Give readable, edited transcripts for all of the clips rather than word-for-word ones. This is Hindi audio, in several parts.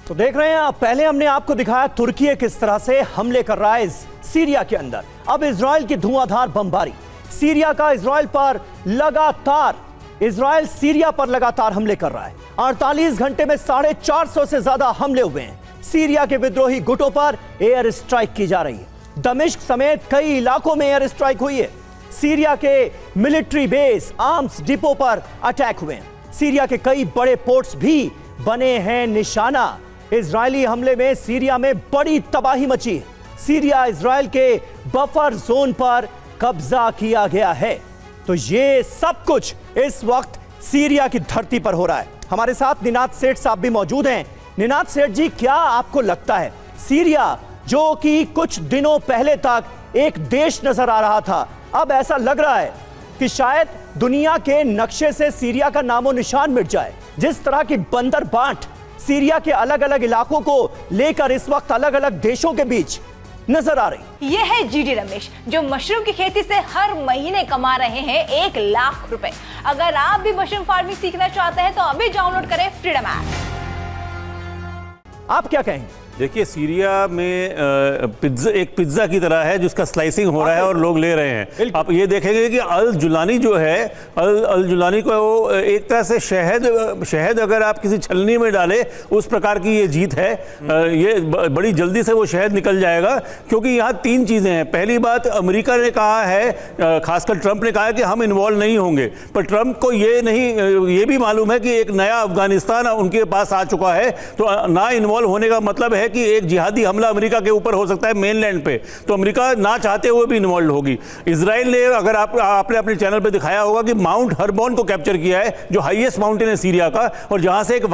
तो देख रहे हैं आप, पहले हमने आपको दिखाया तुर्की किस तरह से हमले कर रहा है सीरिया के अंदर। अब इजराइल की धुआंधार बमबारी, सीरिया का इजराइल सीरिया पर लगातार हमले कर रहा है। 48 घंटे में 450 से ज्यादा हमले हुए हैं। सीरिया के विद्रोही गुटों पर एयर स्ट्राइक की जा रही है। दमिश्क समेत कई इलाकों में एयर स्ट्राइक हुई है। सीरिया के मिलिट्री बेस, आर्म्स डिपो पर अटैक हुए हैं। सीरिया के कई बड़े पोर्ट्स भी बने हैं निशाना। इजरायली हमले में सीरिया में बड़ी तबाही मची है। सीरिया इजराइल के बफर जोन पर कब्जा किया गया है। तो ये सब कुछ इस वक्त सीरिया की धरती पर हो रहा है। हमारे साथ निनाद सेठ साहब भी मौजूद हैं। निनाद सेठ जी, क्या आपको लगता है सीरिया, जो कि कुछ दिनों पहले तक एक देश नजर आ रहा था, अब ऐसा लग रहा है कि शायद दुनिया के नक्शे से सीरिया का नामो निशान मिट जाए? जिस तरह की बंदर बांट सीरिया के अलग अलग इलाकों को लेकर इस वक्त अलग अलग देशों के बीच नजर आ रही। ये है जीडी रमेश, जो मशरूम की खेती से हर महीने कमा रहे हैं 1 लाख रुपए। अगर आप भी मशरूम फार्मिंग सीखना चाहते हैं तो अभी डाउनलोड करें फ्रीडम ऐप। आप क्या कहेंगे? देखिए, सीरिया में एक पिज्जा की तरह है जिसका स्लाइसिंग हो रहा है और लोग ले रहे हैं। आप ये देखेंगे कि अल जुलानी जो है, अल जुलानी को वो एक तरह से शहद अगर आप किसी छलनी में डालें, उस प्रकार की ये जीत है। ये बड़ी जल्दी से वो शहद निकल जाएगा, क्योंकि यहाँ 3 चीज़ें हैं। पहली बात, अमेरिका ने कहा है, खासकर ट्रंप ने कहा है कि हम इन्वॉल्व नहीं होंगे, पर ट्रंप को ये भी मालूम है कि एक नया अफगानिस्तान उनके पास आ चुका है। तो ना इन्वॉल्व होने का मतलब है कि एक जिहादी हमला अमेरिका के ऊपर हो सकता है मेनलैंड पे, तो अमेरिका ना चाहते हुए भी इन्वॉल्व होगी। इजराइल ने, अगर आपने अपने चैनल पे दिखाया होगा कि माउंट हर्बोन को कैप्चर किया है, जो हाईएस्ट माउंटेन है सीरिया का, और जहां से एक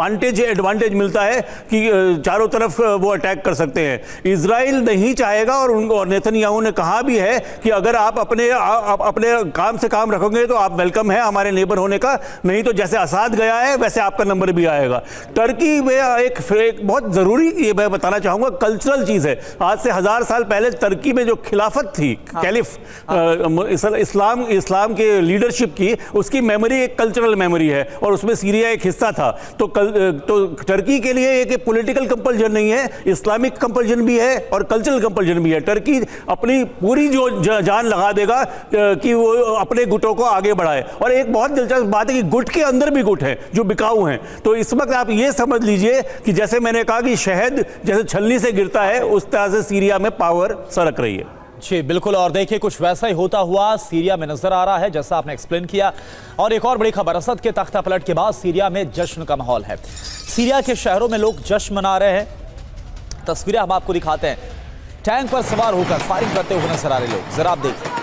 एडवांटेज मिलता है कि चारों तरफ वो अटैक कर सकते हैं। इजराइल नहीं चाहेगा, और नेतन्याहू ने कहा भी है कि अगर आप अपने काम से काम रखोगे तो आप वेलकम है हमारे नेबर होने का, नहीं तो जैसे असाद गया है वैसे आपका नंबर भी आएगा। टर्की में एक बहुत जरूरी, ये मैं बताना चाहूंगा, कल्चरल चीज है। आज से 1000 साल पहले टर्की में जो खिलाफत थी, कैलिफ, इस्लाम के लीडरशिप की, उसकी मेमोरी एक कल्चरल मेमोरी है, और उसमें सीरिया एक हिस्सा था। तो टर्की के लिए एक पॉलिटिकल कंपल्जन नहीं है, इस्लामिक कंपल्जन भी है और कल्चरल कंपल्जन भी है। टर्की अपनी पूरी जो जान लगा देगा कि वो अपने गुटों को आगे बढ़ाए। और एक बहुत दिलचस्प बात है कि गुट के अंदर भी गुट है जो बिकाऊ हैं। तो इस वक्त आप ये समझ लीजिए कि जैसे मैंने कहा कि शहद जैसे छलनी से गिरता है, उस तरह से सीरिया में पावर सरक रही है। जी बिल्कुल, और देखिए कुछ वैसा ही होता हुआ सीरिया में नजर आ रहा है जैसा आपने एक्सप्लेन किया। और एक और बड़ी खबर, असद के तख्ता पलट के बाद सीरिया में जश्न का माहौल है। सीरिया के शहरों में लोग जश्न मना रहे हैं। तस्वीरें हम आपको दिखाते हैं। टैंक पर सवार होकर फायरिंग करते हुए नजर आ रहे लोग, जरा आप देखिए।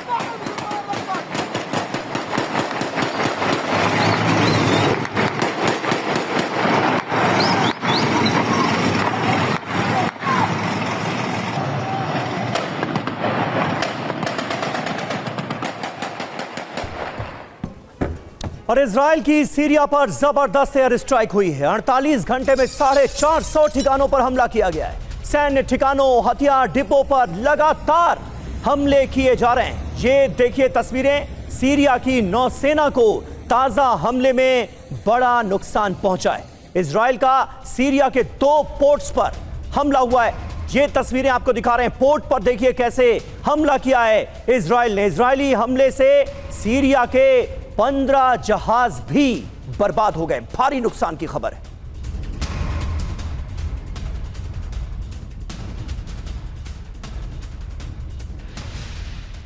और इजराइल की सीरिया पर जबरदस्त एयर स्ट्राइक हुई है। 48 घंटे में 450 ठिकानों पर हमला किया गया है। सैन्य ठिकानों, हथियार डिपो पर लगातार हमले किए जा रहे हैं। ये देखिए तस्वीरें, सीरिया की नौसेना को ताजा हमले में बड़ा नुकसान पहुंचा है। इजराइल का सीरिया के 2 पोर्ट्स पर हमला हुआ है। ये तस्वीरें आपको दिखा रहे हैं। पोर्ट पर देखिए कैसे हमला किया है इजराइल ने। इजरायली हमले से सीरिया के 15 जहाज भी बर्बाद हो गए। भारी नुकसान की खबर है।